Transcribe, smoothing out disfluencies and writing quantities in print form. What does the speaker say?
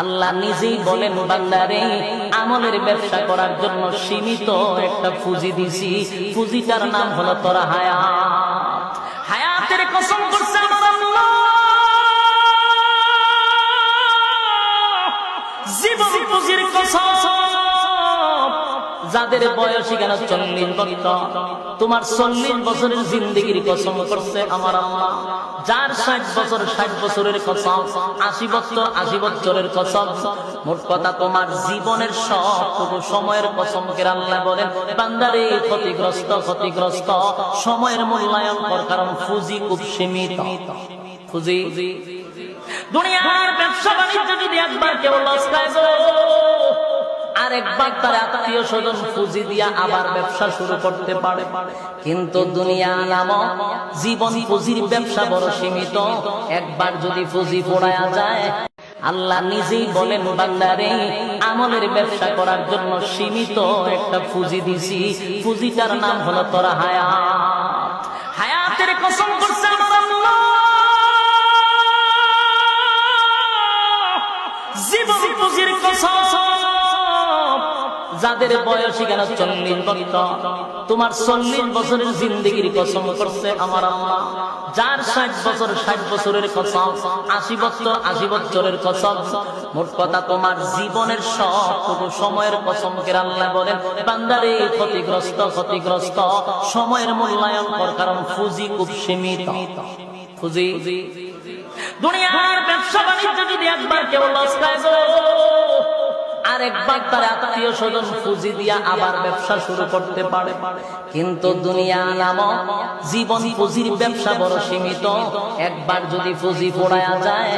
আল্লাহ নিজেই বলেন বান্দারে আমলের ব্যবসা করার জন্য সীমিত একটা পুঁজি দিছি, পুঁজিটার নাম হলো তোর হায়াত। হায়াতের কসম করছে আমার আল্লাহ, জীবন পুঁজির কসম। যাদের বয়স কেন 40 বছর, তোমার 40 বছরের জিন্দেগির কসম করছে আমার আল্লাহ। যার 60 বছর 60 বছরের কসম, 80 বছর 80 বছরের কসম। মোট কথা তোমার জীবনের সবটুকু সময়ের কসম করে আল্লাহ বলেন বান্দারে ক্ষতিগ্রস্ত ক্ষতিগ্রস্ত, সময়ের মূল্যায়ন কর, কারণ পুঁজি খুব সীমিত। পুঁজি দুনিয়ার ব্যবসা বাণিজ্য যদি একবার কেউ লস খায় আরেকবার তার আত্মীয় স্বজন পুঁজি দিয়া আবার ব্যবসা শুরু করতে পারে, কিন্তু দুনিয়া নামক জীবন পুঁজির ব্যবসা বড় সীমিত। একবার যদি পুঁজি পোড়ায়া যায়, আল্লাহ নিজেই বলেন বান্দারে আমলের ব্যবসা করার জন্য সীমিত একটা পুঁজি দিছি, পুঁজিটার নাম হলো তোর হায়াত। হায়াতের কসম করছে আমার আল্লাহ, জীবন পুঁজির কসম। যাদের বয়স কেন 40 বছর, তোমার 40 বছরের জিন্দেগির কসম করছে আমার আল্লাহ। যার 60 বছর 60 বছরের কসম, 80 বছর 80 বছরের কসম। মোট কথা তোমার জীবনের সবটুকু সময়ের কসম করে আল্লাহ বলেন বান্দারে ক্ষতিগ্রস্ত ক্ষতিগ্রস্ত, সময়ের মূল্যায়ন কর, কারণ পুঁজি খুব সীমিত। পুঁজি দুনিয়ার ব্যবসা বাণিজ্য যদি একবার কেউ লস খায় আরেকবার তার আত্মীয় স্বজন পুঁজি দিয়া আবার ব্যবসা শুরু করতে পারে, কিন্তু দুনিয়া নামক জীবন পুঁজির ব্যবসা বড় সীমিত। একবার যদি পুঁজি পোড়ায়া যায়,